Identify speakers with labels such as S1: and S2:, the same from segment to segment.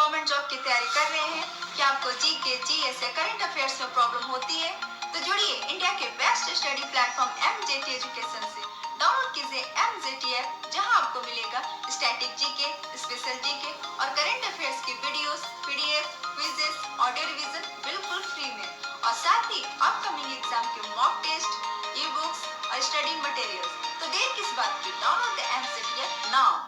S1: Government job की तैयारी कर रहे हैं, क्या आपको जीके, जीएस या करंट अफेयर्स में प्रॉब्लम होती है, तो जुड़िए इंडिया के best study platform MJT education से। डाउनलोड कीजिए एमजेटी ऐप, जहां आपको मिलेगा स्टैटिक जीके, स्पेशल जीके और करंट अफेयर्स की videos, PDF, quizzes, audio revision बिल्कुल फ्री में, और साथ ही अपकमिंग एग्जाम के मॉक टेस्ट, ई बुक्स और स्टडी मटेरियल्स। तो देर किस बात की, download the MJT app now.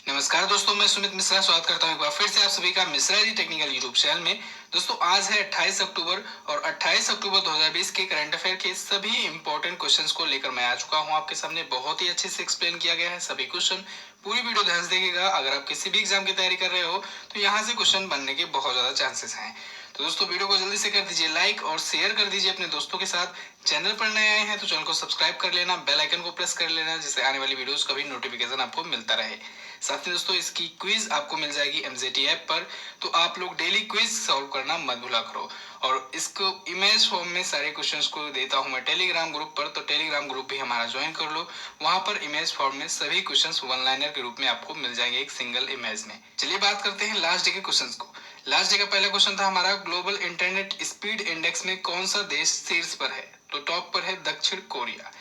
S2: नमस्कार दोस्तों, मैं सुमित मिश्रा स्वागत करता हूं एक बार फिर से आप सभी का Mishra ji technical YouTube channel में। दोस्तों आज है 28 अक्टूबर और 28 अक्टूबर 2020 के करंट अफेयर के सभी इंपॉर्टेंट क्वेश्चंस को लेकर मैं आ चुका हूं आपके सामने। बहुत ही अच्छे से एक्सप्लेन किया गया है सभी क्वेश्चन। पूरी वीडियो ध्यान से देखिएगा। अगर आप किसी भी एग्जाम की तैयारी कर रहे हो तो यहाँ से क्वेश्चन बनने के बहुत ज्यादा चांसेस हैं। तो दोस्तों वीडियो को जल्दी से कर दीजिए लाइक और शेयर कर दीजिए अपने दोस्तों के साथ। चैनल पर नए आए हैं तो चैनल को सब्सक्राइब कर लेना, बेल आइकन को प्रेस कर लेना, जिससे आने वाली वीडियोस का भी नोटिफिकेशन आपको मिलता रहे। साथ ही दोस्तों इसकी क्विज आपको मिल जाएगी एमजेटी ऐप पर, तो आप लोग डेली क्विज सॉल्व करना मत भूला करो। और इसको इमेज फॉर्म में सारे क्वेश्चंस को देता हूं मैं टेलीग्राम ग्रुप पर, तो टेलीग्राम ग्रुप भी हमारा ज्वाइन कर लो। वहां पर इमेज फॉर्म में सभी क्वेश्चंस वन लाइनर के रूप में आपको मिल जाएंगे एक सिंगल इमेज में। चलिए बात करते हैं लास्ट डे के क्वेश्चंस को। लास्ट डे का पहला क्वेश्चन था हमारा, ग्लोबल इंटरनेट स्पीड इंडेक्स में कौन सा देश शीर्ष पर है? तो टॉप पर है दक्षिण कोरिया।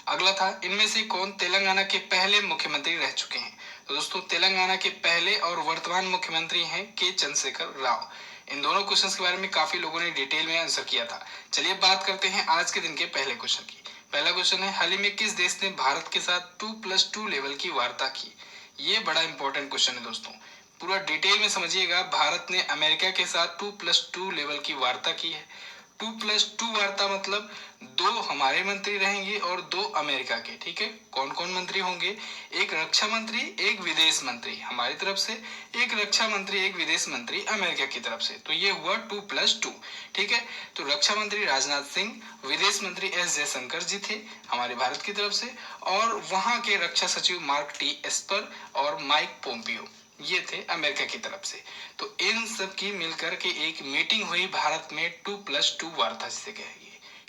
S2: अगला था, इनमें से कौन तेलंगाना के पहले मुख्यमंत्री रह चुके हैं? तो दोस्तों तेलंगाना के पहले और वर्तमान मुख्यमंत्री हैं के चंद्रशेखर राव। इन दोनों क्वेश्चंस के बारे में काफी लोगों ने डिटेल में आंसर किया था। चलिए बात करते हैं आज के दिन के पहले क्वेश्चन की। पहला क्वेश्चन है, हाल ही में किस देश ने भारत के साथ 2+2 लेवल की वार्ता की? ये बड़ा इंपॉर्टेंट क्वेश्चन है दोस्तों, पूरा डिटेल में समझिएगा। भारत ने अमेरिका के साथ 2+2 लेवल की वार्ता की है। 2+2 वार्ता मतलब 2 हमारे मंत्री रहेंगे और 2 अमेरिका के। ठीक है, कौन कौन मंत्री होंगे? एक रक्षा मंत्री, एक विदेश मंत्री हमारी तरफ से, एक रक्षा मंत्री, एक विदेश मंत्री अमेरिका की तरफ से। तो ये हुआ 2+2। ठीक है, तो रक्षा मंत्री राजनाथ सिंह, विदेश मंत्री एस जयशंकर जी थे हमारे भारत की तरफ से, और वहां के रक्षा सचिव मार्क टी एस्पर और माइक पोम्पियो, ये थे अमेरिका की तरफ से। तो इन सब की मिलकर के एक मीटिंग हुई भारत में 2+2 वार्ता जिसे कहेंगे।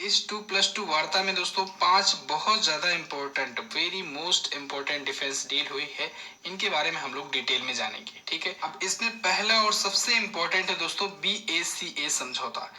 S2: इस 2+2 वार्ता में दोस्तों 5 बहुत ज्यादा important, very most important defence deal हुई है। इनके बारे में हम लोग डिटेल में जानेंगे। ठीक है, अब इसमें पहला और सबसे इंपॉर्टेंट है दोस्तों BACA समझौता।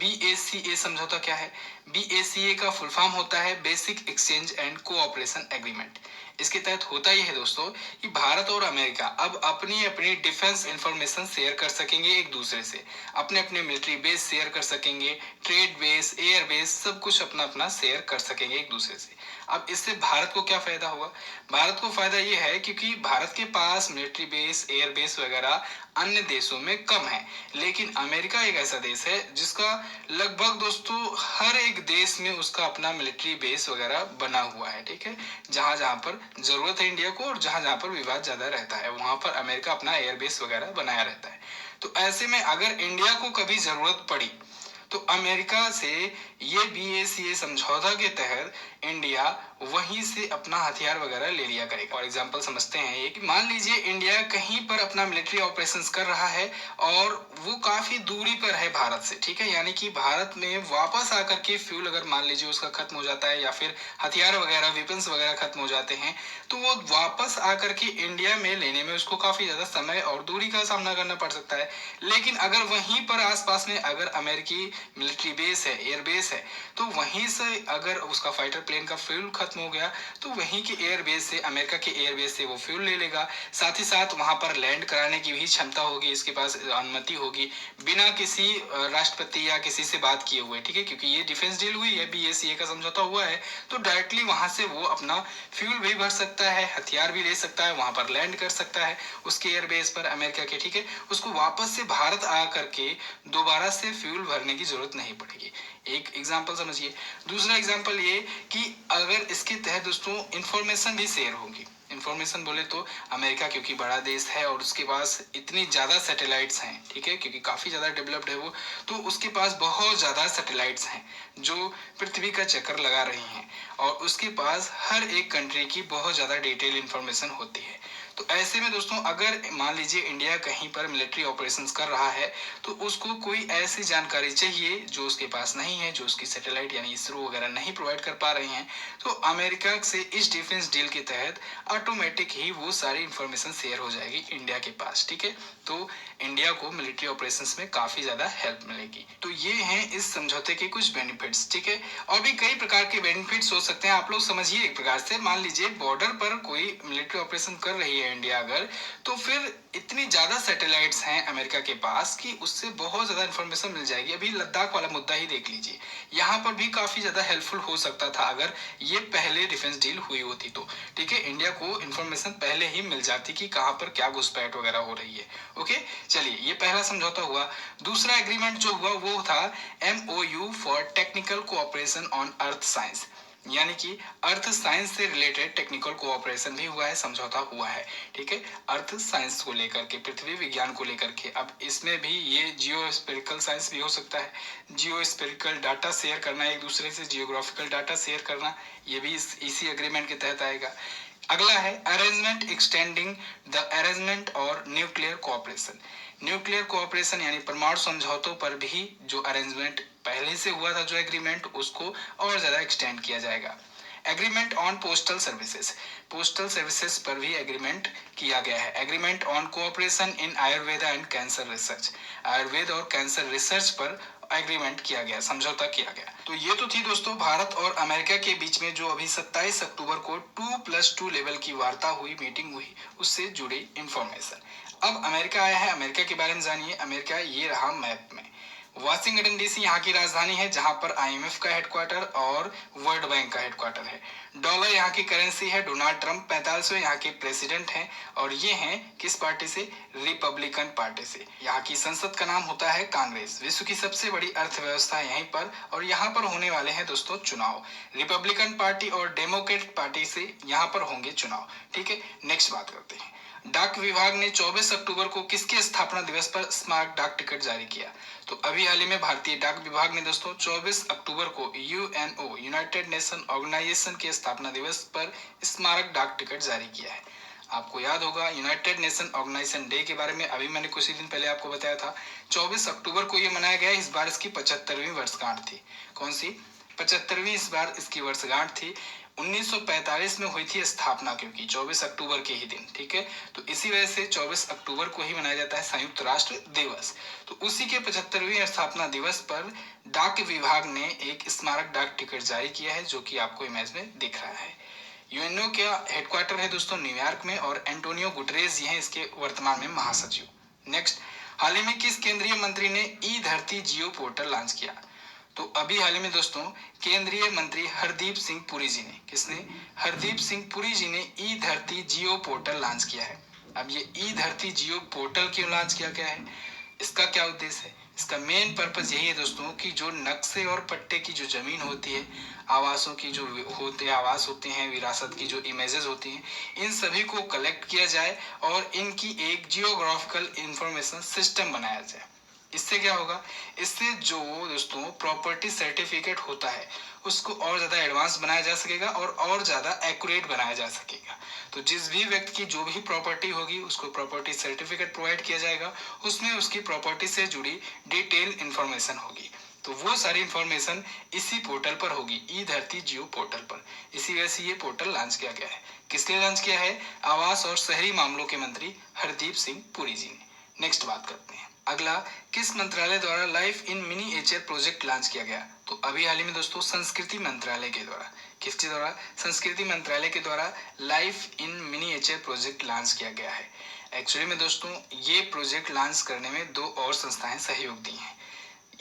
S2: BACA समझौता क्या है? BACA का फुल फॉर्म होता है basic exchange and cooperation agreement. इसके तहत होता यह है दोस्तों कि भारत और अमेरिका अब अपनी अपनी डिफेंस इंफॉर्मेशन शेयर कर सकेंगे एक दूसरे से, अपने अपने मिलिट्री बेस शेयर कर सकेंगे, ट्रेड बेस, एयर बेस, सब कुछ अपना अपना शेयर कर सकेंगे एक दूसरे से। अब इससे भारत को क्या फायदा होगा? भारत को फायदा यह है क्योंकि भारत के पास मिलिट्री बेस, एयर बेस वगैरह अन्य देशों में कम है, लेकिन अमेरिका एक ऐसा देश है जिसका लगभग दोस्तों हर एक देश में उसका अपना मिलिट्री बेस वगैरह बना हुआ है। ठीक है, जहां जहां पर जरूरत है इंडिया को और जहां जहां पर विवाद ज्यादा रहता है वहां पर अमेरिका अपना एयरबेस वगैरह बनाया रहता है। तो ऐसे में अगर इंडिया को कभी जरूरत पड़ी तो अमेरिका से ये BACA समझौता के तहत इंडिया वहीं से अपना हथियार वगैरह ले लिया करेगा। और एग्जांपल समझते हैं, एक मान लीजिए इंडिया कहीं पर अपना मिलिट्री ऑपरेशंस कर रहा है और वो काफी दूरी पर है भारत से। ठीक है, यानी कि भारत में वापस आकर के फ्यूल अगर मान लीजिए उसका खत्म हो जाता है या फिर हथियार वगैरह, वेपन्स वगैरह खत्म हो जाते हैं, तो वो वापस आकर के इंडिया में लेने में उसको काफी ज्यादा समय और दूरी का सामना करना पड़ सकता है। लेकिन अगर वहीं पर आसपास में अगर अमेरिकी मिलिट्री बेस है, एयर बेस है, तो वहीं से अगर उसका फाइटर प्लेन का फ्यूल खत्म हो गया तो वहीं के एयर बेस से, अमेरिका के एयर बेस से वो फ्यूल ले लेगा। साथ ही साथ वहां पर लैंड कराने की भी क्षमता होगी, इसके पास अनुमति होगी बिना किसी राष्ट्रपति या किसी से बात किए हुए। ठीक है, क्योंकि ये डिफेंस डील हुई है, BACA का समझौता हुआ है, तो डायरेक्टली वहां से वो अपना फ्यूल भी भर सकता है, हथियार भी ले सकता है, वहां पर लैंड कर सकता है उसके एयर बेस पर अमेरिका के। ठीक है, उसको वापस से भारत आकर के दोबारा से फ्यूल भरने की जरूरत नहीं पड़ेगी। एक एग्जांपल समझिए। दूसरा एग्जांपल ये कि अगर इसके तहत दोस्तों इंफॉर्मेशन भी शेयर होगी। इंफॉर्मेशन बोले तो अमेरिका क्योंकि बड़ा देश है और उसके पास इतनी ज्यादा सैटेलाइट्स हैं, ठीक है, क्योंकि काफी ज्यादा डेवलप्ड है वो, तो उसके पास बहुत ज्यादा सैटेलाइट्स हैं जो पृथ्वी का चक्कर लगा रही हैं और उसके पास हर एक कंट्री की बहुत ज्यादा डिटेल इंफॉर्मेशन होती है। तो ऐसे में दोस्तों अगर मान लीजिए इंडिया कहीं पर मिलिट्री ऑपरेशंस कर रहा है तो उसको कोई ऐसी जानकारी चाहिए जो उसके पास नहीं है, जो उसकी सैटेलाइट यानी इसरो वगैरह नहीं प्रोवाइड कर पा रहे हैं, तो अमेरिका से इस डिफेंस डील के तहत ऑटोमेटिक ही वो सारी इंफॉर्मेशन शेयर हो जाएगी इंडिया के पास। ठीक है, तो इंडिया को मिलिट्री ऑपरेशंस में काफी ज्यादा हेल्प मिलेगी। तो ये हैं इस समझौते के कुछ बेनिफिट्स। ठीक है, और भी कई प्रकार के बेनिफिट्स हो सकते हैं, आप लोग समझिए एक प्रकार से। मान लीजिए बॉर्डर पर कोई मिलिट्री ऑपरेशन कर रही है इंडिया अगर, तो फिर इतनी ज्यादा सैटेलाइट्स हैं अमेरिका के पास कि उससे बहुत ज्यादा इंफॉर्मेशन मिल जाएगी। अभी लद्दाख वाला मुद्दा ही देख लीजिए, यहाँ पर भी काफी ज्यादा हेल्पफुल हो सकता था अगर ये पहले डिफेंस डील हुई होती तो। ठीक है, इंडिया को इंफॉर्मेशन पहले ही मिल जाती कि कहाँ पर क्या घुसपैठ वगैरह हो रही है। ओके, चलिए ये पहला समझौता हुआ। दूसरा एग्रीमेंट जो हुआ वो था MOU for technical cooperation on earth science, यानी कि अर्थ साइंस से रिलेटेड टेक्निकल कोऑपरेशन भी हुआ है, समझौता हुआ है। ठीक है, अर्थ साइंस को लेकर के, पृथ्वी विज्ञान को लेकर के। अब इसमें भी ये जियोस्फेरिकल साइंस भी हो सकता है, जियोस्फेरिकल डाटा शेयर करना एक दूसरे से, जियोग्राफिकल डाटा शेयर करना, ये भी इसी एग्रीमेंट के तहत आएगा। अगला है अरेंजमेंट एक्सटेंडिंग द अरेंजमेंट और न्यूक्लियर कोऑपरेशन। न्यूक्लियर कोऑपरेशन यानी परमाणु समझौतों पर भी जो अरेंजमेंट पहले से हुआ था, जो एग्रीमेंट, उसको और ज्यादा एक्सटेंड किया जाएगा। Agreement on postal services, postal services पर भी एग्रीमेंट किया गया है। Agreement on cooperation in Ayurveda and cancer research, Ayurveda और कैंसर रिसर्च पर एग्रीमेंट किया गया, समझौता किया गया। तो ये तो थी दोस्तों भारत और अमेरिका के बीच में जो अभी 27 अक्टूबर को 2+2 लेवल की वार्ता हुई, मीटिंग हुई, उससे जुड़ी इंफॉर्मेशन। अब अमेरिका आया है, अमेरिका के बारे में जानिए। अमेरिका ये रहा मैप में। वाशिंगटन डीसी यहाँ की राजधानी है, जहां पर IMF का हेडक्वार्टर और वर्ल्ड बैंक का हेडक्वार्टर है। डॉलर यहाँ की करेंसी है। डोनाल्ड ट्रंप 45वें यहाँ के प्रेसिडेंट हैं और ये हैं किस पार्टी से? रिपब्लिकन पार्टी से। यहाँ की संसद का नाम होता है कांग्रेस। विश्व की सबसे बड़ी अर्थव्यवस्था है यहीं पर, और यहाँ पर होने वाले हैं दोस्तों चुनाव। रिपब्लिकन पार्टी और डेमोक्रेट पार्टी से यहाँ पर होंगे चुनाव। ठीक है, नेक्स्ट बात करते हैं। डाक विभाग ने 24 अक्टूबर को किसके स्थापना दिवस पर स्मारक डाक टिकट जारी किया? तो अभी हाल ही में भारतीय डाक विभाग ने दोस्तों 24 अक्टूबर को UNO, यूनाइटेड नेशन ऑर्गेनाइजेशन के स्थापना दिवस पर स्मारक डाक टिकट जारी किया है। आपको याद होगा यूनाइटेड नेशन ऑर्गेनाइजेशन डे के बारे में अभी मैंने कुछ ही दिन पहले आपको बताया था। 24 अक्टूबर को ये मनाया गया। इस बार इसकी 75वीं वर्षगांठ थी। कौन सी? 75वीं इस बार इसकी वर्षगांठ थी। 1945 में हुई थी स्थापना, क्योंकि 24 अक्टूबर के ही दिन। ठीक है, तो इसी वजह से 24 अक्टूबर को ही मनाया जाता है संयुक्त राष्ट्र दिवस। तो उसी के 75वीं स्थापना दिवस पर डाक विभाग ने एक स्मारक डाक टिकट जारी किया है, जो कि आपको इमेज में दिख रहा है। यूएनओ का हेडक्वार्टर है दोस्तों न्यूयॉर्क में, और एंटोनियो गुटरेस ये हैं इसके वर्तमान में महासचिव। नेक्स्ट, हाल ही में किस केंद्रीय मंत्री ने ई धरती जियो पोर्टल लॉन्च किया? तो अभी हाल ही में दोस्तों केंद्रीय मंत्री हरदीप सिंह पुरी जी ने, किसने? हरदीप सिंह पुरी जी ने ई धरती जियो पोर्टल लॉन्च किया है। अब ये ई धरती जियो पोर्टल क्यों लॉन्च किया गया है? इसका क्या उद्देश्य है? इसका मेन पर्पस यही है दोस्तों कि जो नक्शे और पट्टे की जो जमीन होती है, आवासों की जो होते आवास होते हैं, विरासत की जो इमेजेस होती हैं, इन सभी को कलेक्ट किया जाए और इनकी एक जियोग्राफिकल इंफॉर्मेशन सिस्टम बनाया जाए। इससे क्या होगा? इससे जो दोस्तों प्रॉपर्टी सर्टिफिकेट होता है उसको और ज़्यादा एडवांस बनाया जा सकेगा और ज़्यादा एक्यूरेट बनाया जा सकेगा। तो जिस भी व्यक्ति की जो भी प्रॉपर्टी होगी उसको प्रॉपर्टी सर्टिफिकेट प्रोवाइड किया जाएगा, उसमें उसकी प्रॉपर्टी से जुड़ी डिटेल इंफॉर्मेशन होगी। तो वो सारी इंफॉर्मेशन इसी पोर्टल पर होगी, ई धरती जियो पोर्टल पर। इसी वजह से ये पोर्टल लॉन्च किया गया है। किसने लॉन्च किया है? आवास और शहरी मामलों के मंत्री हरदीप सिंह पुरी जी ने। नेक्स्ट बात करते हैं। अगला, किस मंत्रालय द्वारा life in miniature project launch किया गया? तो अभी हाल ही में दोस्तों संस्कृति मंत्रालय के द्वारा, किसके द्वारा? संस्कृति मंत्रालय के द्वारा life in miniature project launch किया गया है। एक्चुअली में दोस्तों ये प्रोजेक्ट लॉन्च करने में दो और संस्थाएं सहयोग दी हैं।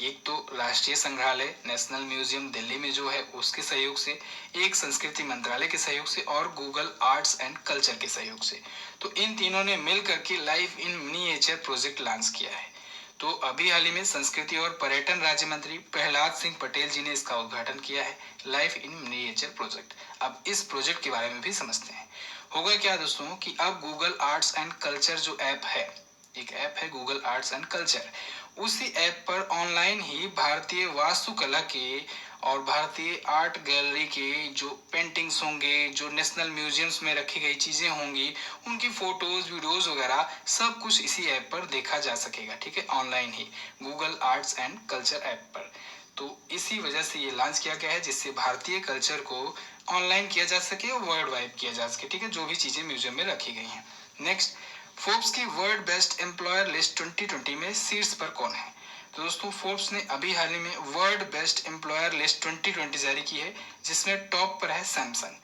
S2: एक तो राष्ट्रीय संग्रहालय नेशनल म्यूजियम दिल्ली में जो है उसके सहयोग से, एक संस्कृति मंत्रालय के सहयोग से, और गूगल आर्ट्स एंड कल्चर के सहयोग से। तो इन तीनों ने मिल करके life in miniature project launch किया है। तो अभी हाल ही में संस्कृति और पर्यटन राज्य मंत्री प्रहलाद सिंह पटेल जी ने इसका उद्घाटन किया है, लाइफ इन मिनिएचर प्रोजेक्ट। अब इस प्रोजेक्ट के बारे में भी समझते हैं। होगा क्या दोस्तों कि अब गूगल आर्ट्स एंड कल्चर जो ऐप है, एक ऐप है गूगल आर्ट्स एंड कल्चर, उसी ऐप पर ऑनलाइन ही भारतीय वास्तुकला के और भारतीय आर्ट गैलरी के जो पेंटिंग्स होंगे, जो नेशनल म्यूजियम्स में रखी गई चीज़ें होंगी, उनकी फोटोज वीडियोज वगैरह सब कुछ इसी ऐप पर देखा जा सकेगा। ठीक है, online he Google arts and culture app पर। तो इसी वजह से ये लॉन्च किया गया है, जिससे भारतीय कल्चर को ऑनलाइन किया जा सके और वर्ल्ड वाइड किया जा सके। ठीक है, जो भी चीज़ें म्यूजियम में रखी गई हैं। नेक्स्ट, फोर्ब्स की वर्ल्ड बेस्ट एम्प्लॉयर लिस्ट 2020 में शीर्ष पर कौन है? तो दोस्तों फोर्ब्स ने अभी हाल ही में वर्ल्ड बेस्ट एम्प्लॉयर लिस्ट 2020 जारी की है, जिसमें टॉप पर है सैमसंग।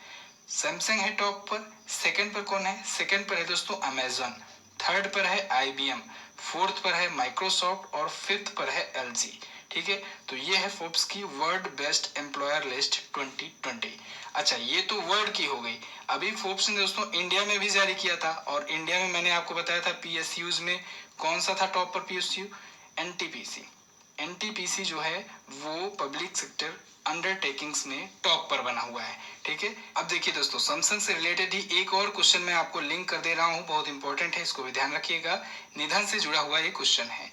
S2: सैमसंग है टॉप पर। सेकंड पर कौन है? सेकंड पर है दोस्तों अमेजॉन। थर्ड पर है IBM। फोर्थ पर है माइक्रोसॉफ्ट और फिफ्थ पर है LG। ठीक है, तो ये है फोर्ब्स की वर्ल्ड बेस्ट एम्प्लॉयर लिस्ट 2020। अच्छा, ये तो वर्ल्ड की हो गई। अभी फोर्ब्स ने दोस्तों इंडिया में भी जारी किया था, और इंडिया में मैंने आपको बताया था PSUs में कौन सा था टॉप पर PSU? NTPC। NTPC जो है वो पब्लिक सेक्टर अंडरटेकिंग्स में टॉप पर बना हुआ है। ठीक है, अब देखिए दोस्तों, सैमसंग से रिलेटेड ही एक और क्वेश्चन मैं आपको लिंक कर दे रहा हूँ, बहुत इंपॉर्टेंट है, इसको भी ध्यान रखिएगा। निधन से जुड़ा हुआ ये क्वेश्चन है।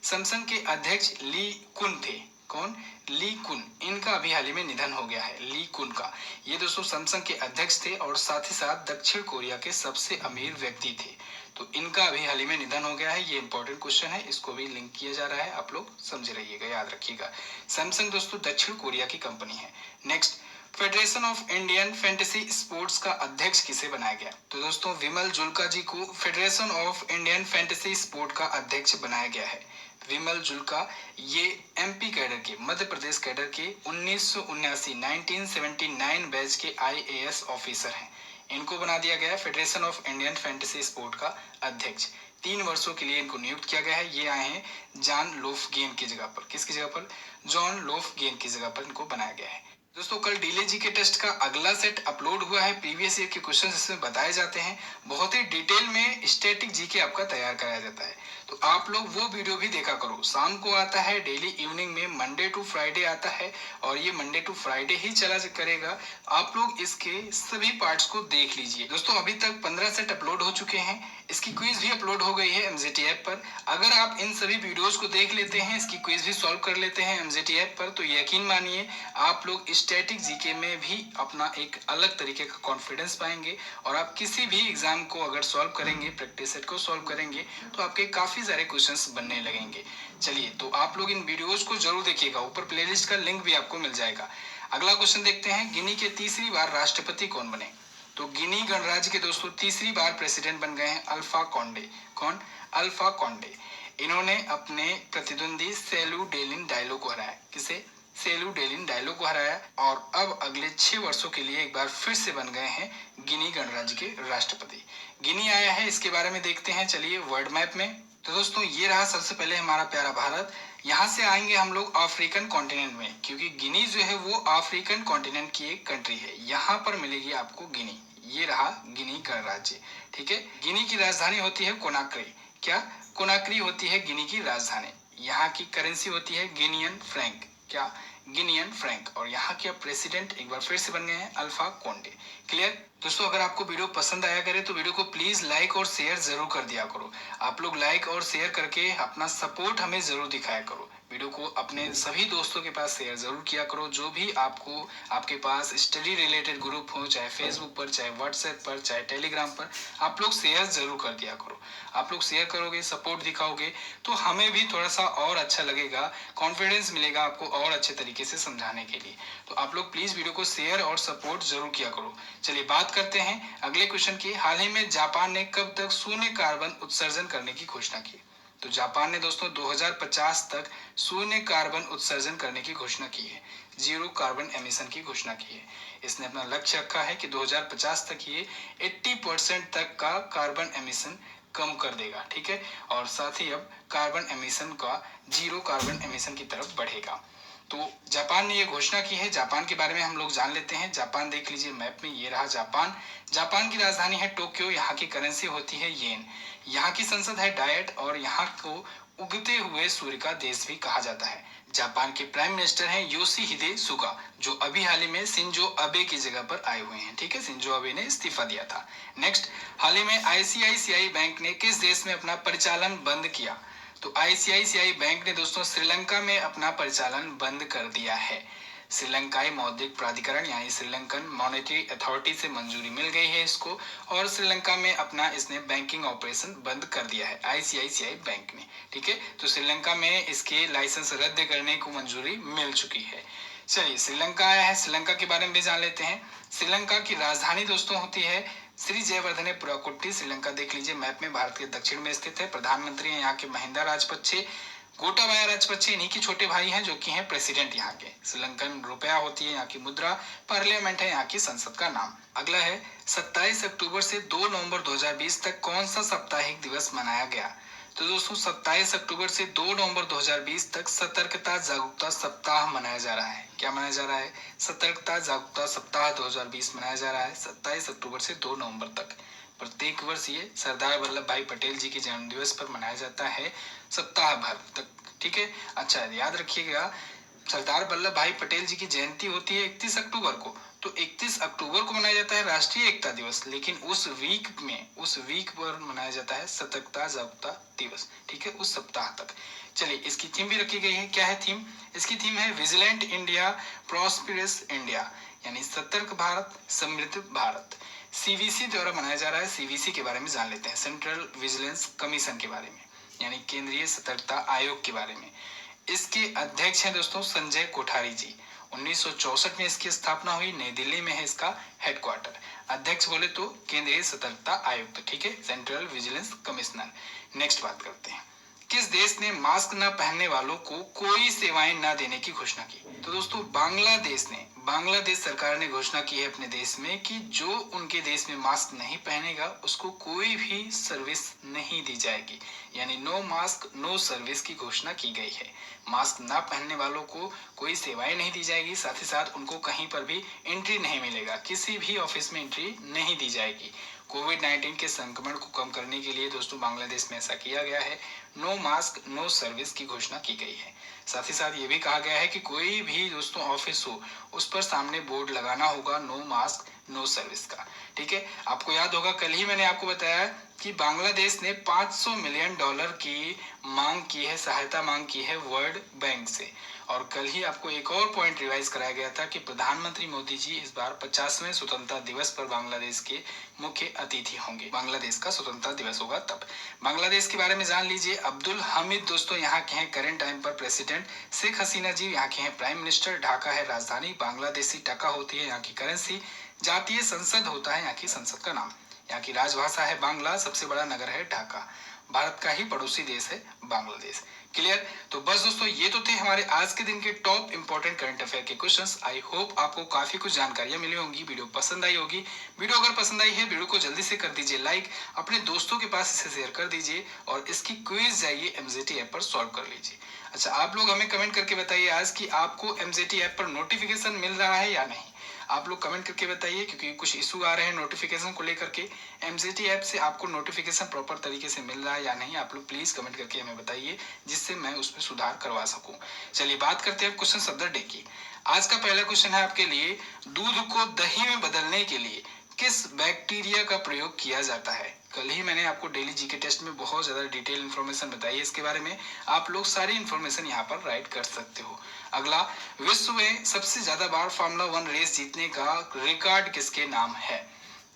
S2: सैमसंग के अध्यक्ष ली कुन थे। कौन? ली कुन। इनका अभी हाल ही में निधन हो गया है, ली कुन का। ये दोस्तों सैमसंग के अध्यक्ष थे और साथ ही साथ दक्षिण कोरिया के सबसे अमीर व्यक्ति थे। तो इनका अभी हाल ही में निधन हो गया है। ये इंपॉर्टेंट क्वेश्चन है, इसको भी लिंक किया जा रहा है, आप लोग समझ रहिएगा, याद रखिएगा। सैमसंग दोस्तों दक्षिण कोरिया की कंपनी है। Next, federation of Indian fantasy sports का अध्यक्ष किसे बनाया गया? तो दोस्तों विमल जुल्का जी को federation of Indian fantasy sport का अध्यक्ष बनाया गया है। विमल जुल्का ये MP कैडर के, मध्य प्रदेश कैडर के 1979 बैच के IAS ऑफिसर हैं। इनको बना दिया गया federation of Indian fantasy sport का अध्यक्ष। 3 वर्षों के लिए इनको नियुक्त किया गया है। ये आए हैं जॉन लोफगेन की जगह पर। किसकी जगह पर? जॉन लोफगेन की जगह पर इनको बनाया गया है। दोस्तों कल डीले जी के टेस्ट का अगला सेट अपलोड हुआ है। प्रीवियस ईयर के क्वेश्चंस इसमें बताए जाते हैं, बहुत ही डिटेल में स्टैटिक जीके आपका तैयार कराया जाता है। तो आप लोग वो वीडियो भी देखा करो। शाम को आता है, डेली इवनिंग में, मंडे टू फ्राइडे आता है, और ये मंडे टू फ्राइडे ही चला करेगा। आप लोग इसके सभी पार्ट्स को देख लीजिए। दोस्तों अभी तक 15 सेट अपलोड हो चुके हैं। इसकी क्विज भी अपलोड हो गई है MZT ऐप पर। अगर आप इन सभी वीडियोस को देख लेते हैं, इसकी क्विज भी सॉल्व कर लेते हैं MZT ऐप पर, तो यकीन मानिए आप लोग स्टैटिक जीके में भी अपना एक अलग तरीके का कॉन्फिडेंस पाएंगे, और आप किसी भी एग्जाम को अगर सॉल्व करेंगे, प्रैक्टिस सेट को सॉल्व करेंगे, तो आपके काफी सारे क्वेश्चंस बनने लगेंगे। चलिए, तो आप लोग इन वीडियोस को जरूर देखिएगा, ऊपर प्लेलिस्ट का लिंक भी आपको मिल जाएगा। अगला क्वेश्चन देखते हैं, गिनी के तीसरी बार राष्ट्रपति कौन बने? तो गिनी गणराज्य के दोस्तों तीसरी बार प्रेसिडेंट बन गए हैं अल्फा कॉन्डे। कौन? Alpha Conde. इन्होंने अपने प्रतिद्वंदी सेलू डेलिन डायलो को हराया। किसे? सेलू डेलिन डायलो को हराया, और अब अगले 6 वर्षों के लिए एक बार फिर से बन गए हैं गिनी गणराज्य के राष्ट्रपति। गिनी आया है, इसके बारे में देखते हैं चलिए वर्ल्ड मैप में। तो दोस्तों ये रहा सबसे पहले हमारा प्यारा भारत। यहाँ से आएंगे हम लोग अफ्रीकन कॉन्टिनेंट में, क्योंकि गिनी जो है वो अफ्रीकन कॉन्टिनेंट की एक कंट्री है। यहाँ पर मिलेगी आपको गिनी। ये रहा गिनी गणराज्य। ठीक है, गिनी की राजधानी होती है कोनाक्री। क्या? कोनाक्री होती है गिनी की राजधानी। यहाँ की करेंसी होती है गिनियन फ्रैंक। क्या? Guinean Frank. और यहाँ के प्रेसिडेंट एक बार फिर से बन गए हैं अल्फा कॉन्डे। क्लियर? दोस्तों अगर आपको वीडियो पसंद आया करे तो वीडियो को प्लीज लाइक और शेयर जरूर कर दिया करो। आप लोग लाइक और शेयर करके अपना सपोर्ट हमें जरूर दिखाया करो। वीडियो को अपने सभी दोस्तों के पास शेयर जरूर किया करो। जो भी आपके पास स्टडी रिलेटेड ग्रुप हो, चाहे फेसबुक पर, चाहे व्हाट्सएप पर, चाहे टेलीग्राम पर, आप लोग शेयर जरूर कर दिया करो। आप लोग शेयर करोगे, सपोर्ट दिखाओगे, तो हमें भी थोड़ा सा और अच्छा लगेगा, कॉन्फिडेंस मिलेगा आपको और अच्छे तरीके से समझाने के लिए। तो आप लोग प्लीज वीडियो को शेयर और सपोर्ट जरूर किया करो। चलिए बात करते हैं अगले क्वेश्चन की। हाल ही में जापान ने कब तक शून्य कार्बन उत्सर्जन करने की घोषणा की? तो जापान ने दोस्तों 2050 तक शून्य कार्बन उत्सर्जन करने की घोषणा की है, जीरो कार्बन एमिशन की घोषणा की है। इसने अपना लक्ष्य रखा है कि 2050 तक ये 80% तक का कार्बन एमिशन कम कर देगा। ठीक है, और साथ ही अब कार्बन एमिशन का जीरो कार्बन एमिशन की तरफ बढ़ेगा। तो जापान ने ये घोषणा की है। जापान के बारे में हम लोग जान लेते हैं। जापान देख लीजिए मैप में, ये रहा जापान। जापान की राजधानी है टोक्यो। यहाँ की करेंसी होती है येन। यहाँ की संसद है डायट, और यहाँ को उगते हुए सूर्य का देश भी कहा जाता है। जापान के प्राइम मिनिस्टर हैं योशिहिदे सुगा, जो अभी हाल ही में शिंजो अबे की जगह पर आए हुए हैं। ठीक है, शिंजो अबे ने इस्तीफा दिया था। नेक्स्ट, हाल ही में ICICI बैंक ने किस देश में अपना परिचालन बंद किया? तो आईसीआईसीआई बैंक ने दोस्तों श्रीलंका में अपना परिचालन बंद कर दिया है। श्रीलंकाई मौद्रिक प्राधिकरण यानी श्रीलंकन मॉनेटरी अथॉरिटी से मंजूरी मिल गई है इसको, और श्रीलंका में अपना इसने बैंकिंग ऑपरेशन बंद कर दिया है आईसीआईसीआई बैंक ने। ठीक है, तो श्रीलंका में इसके लाइसेंस रद्द करने को मंजूरी मिल चुकी है। चलिए, श्रीलंका आया है, श्रीलंका के बारे में भी जान लेते हैं। श्रीलंका की राजधानी दोस्तों होती है श्री जयवर्धने पुराकुट्टी। श्रीलंका देख लीजिए मैप में, भारत के दक्षिण में स्थित है। प्रधानमंत्री हैं यहाँ के महिंदा राजपक्षे। गोटाबाया राजपक्षे इन्हीं के छोटे भाई हैं जो कि हैं प्रेसिडेंट यहाँ के। श्रीलंकन रुपया होती है यहाँ की मुद्रा। पार्लियामेंट है यहाँ की संसद का नाम। अगला है 27 अक्टूबर से 2 नवंबर 2020 तक कौन सा साप्ताहिक दिवस मनाया गया? तो दोस्तों 27 अक्टूबर से 2 नवंबर 2020 तक सतर्कता जागरूकता सप्ताह मनाया जा रहा है। क्या मनाया जा रहा है? सतर्कता जागरूकता सप्ताह 2020 मनाया जा रहा है 27 अक्टूबर से 2 नवंबर तक। प्रत्येक वर्ष ये सरदार वल्लभ भाई पटेल जी के जन्म दिवस पर मनाया जाता है सप्ताह भर तक। ठीक है, अच्छा याद रखिएगा, सरदार वल्लभ भाई पटेल जी की जयंती होती है 31 अक्टूबर को, तो 31 अक्टूबर को मनाया जाता है राष्ट्रीय एकता दिवस, लेकिन उस वीक पर मनाया जाता है सतर्कता जागरूकता दिवस। ठीक है, उस सप्ताह तक। चलिए, इसकी थीम भी रखी गई है। क्या है थीम? इसकी थीम है विजिलेंट इंडिया प्रॉस्पेरस इंडिया, यानी सतर्क भारत समृद्ध भारत। सीवीसी द्वारा मनाया जा रहा है। सीवीसी के बारे में जान लेते हैं, सेंट्रल विजिलेंस कमीशन के बारे में, यानी केंद्रीय सतर्कता आयोग के बारे में। इसके अध्यक्ष हैं दोस्तों संजय कोठारी जी। 1964 में इसकी स्थापना हुई, नई दिल्ली में है इसका हेडक्वार्टर। अध्यक्ष बोले तो केंद्रीय सतर्कता आयुक्त। ठीक है, सेंट्रल विजिलेंस कमिश्नर। नेक्स्ट बात करते हैं, किस देश ने मास्क न पहनने वालों को कोई सेवाएं न देने की घोषणा की? तो दोस्तों बांग्लादेश सरकार ने घोषणा की है अपने देश में कि जो उनके देश में मास्क नहीं पहनेगा उसको कोई भी सर्विस नहीं दी जाएगी, यानी नो मास्क नो सर्विस की घोषणा की गई है। मास्क ना पहनने वालों को कोई सेवाएं नहीं दी जाएगी, साथ ही साथ उनको कहीं पर भी एंट्री नहीं मिलेगा, किसी भी ऑफिस में एंट्री नहीं दी जाएगी। कोविड-19 के संक्रमण को कम करने के लिए दोस्तों बांग्लादेश में ऐसा किया गया है, नो मास्क नो सर्विस की घोषणा की गई है। साथ ही साथ ये भी कहा गया है कि कोई भी दोस्तों ऑफिस हो उस पर सामने बोर्ड लगाना होगा नो मास्क नो सर्विस का। ठीक है, आपको याद होगा कल ही मैंने आपको बताया कि बांग्लादेश ने $500 मिलियन की मांग की है, सहायता मांग की है वर्ल्ड बैंक से। और कल ही आपको एक और पॉइंट रिवाइज कराया गया था कि प्रधानमंत्री मोदी जी इस बार 50वें स्वतंत्रता दिवस पर बांग्लादेश के मुख्य अतिथि होंगे। बांग्लादेश का स्वतंत्रता दिवस होगा तब। बांग्लादेश के बारे में जान लीजिए, अब्दुल हमीद दोस्तों यहाँ के हैं करेंट टाइम पर प्रेसिडेंट। शेख हसीना जी यहाँ के हैं प्राइम मिनिस्टर। ढाका है राजधानी, बांग्लादेशी टका होती है यहाँ की करेंसी। जातीय संसद होता है यहाँ की संसद का नाम। यहाँ की राजभाषा है बांग्ला, सबसे बड़ा नगर है ढाका। भारत का ही पड़ोसी देश है बांग्लादेश। क्लियर? तो बस दोस्तों ये तो थे हमारे आज के दिन के टॉप इंपॉर्टेंट करंट अफेयर के क्वेश्चंस। आई होप आपको काफी कुछ जानकारियां मिली होंगी, वीडियो पसंद आई होगी। वीडियो अगर पसंद आई है वीडियो को जल्दी से कर दीजिए लाइक, अपने दोस्तों के पास इसे शेयर कर दीजिए और इसकी क्विज जाइए एमजेटी ऐप पर सॉल्व कर लीजिए। अच्छा, आप लोग हमें कमेंट करके बताइए आज कि आपको एमजेटी ऐप पर नोटिफिकेशन मिल रहा है या नहीं। आप लोग कमेंट करके बताइए, क्योंकि कुछ इशू आ रहे हैं नोटिफिकेशन को लेकर के। एमजेटी ऐप से आपको नोटिफिकेशन प्रॉपर तरीके से मिल रहा है या नहीं, आप लोग प्लीज कमेंट करके हमें बताइए, जिससे मैं उसमें सुधार करवा सकूं। चलिए बात करते हैं क्वेश्चन ऑफ द डे की। आज का पहला क्वेश्चन है आपके लिए, दूध को दही में बदलने के लिए किस बैक्टीरिया का प्रयोग किया जाता है? कल ही मैंने आपको डेली जीके टेस्ट में बहुत ज्यादा डिटेल इन्फॉर्मेशन बताई है इसके बारे में, आप लोग सारी इन्फॉर्मेशन यहाँ पर राइट कर सकते हो। अगला, विश्व में सबसे ज्यादा बार फार्मूला 1 रेस जीतने का रिकॉर्ड किसके नाम है?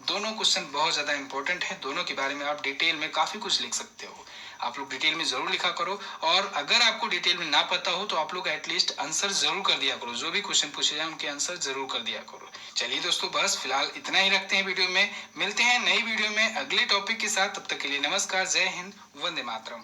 S2: दोनों क्वेश्चन बहुत ज्यादा इंपॉर्टेंट है, दोनों के बारे में आप डिटेल में काफी कुछ लिख सकते हो। आप लोग डिटेल में जरूर लिखा करो, और अगर आपको डिटेल में ना पता हो तो आप लोग एटलीस्ट आंसर जरूर कर दिया करो, जो भी क्वेश्चन पूछे जाए उनके आंसर जरूर कर दिया करो। चलिए दोस्तों, बस फिलहाल इतना ही रखते हैं वीडियो में। मिलते हैं नई वीडियो में अगले टॉपिक के साथ, तब तक के लिए नमस्कार, जय हिंद, वंदे मातरम।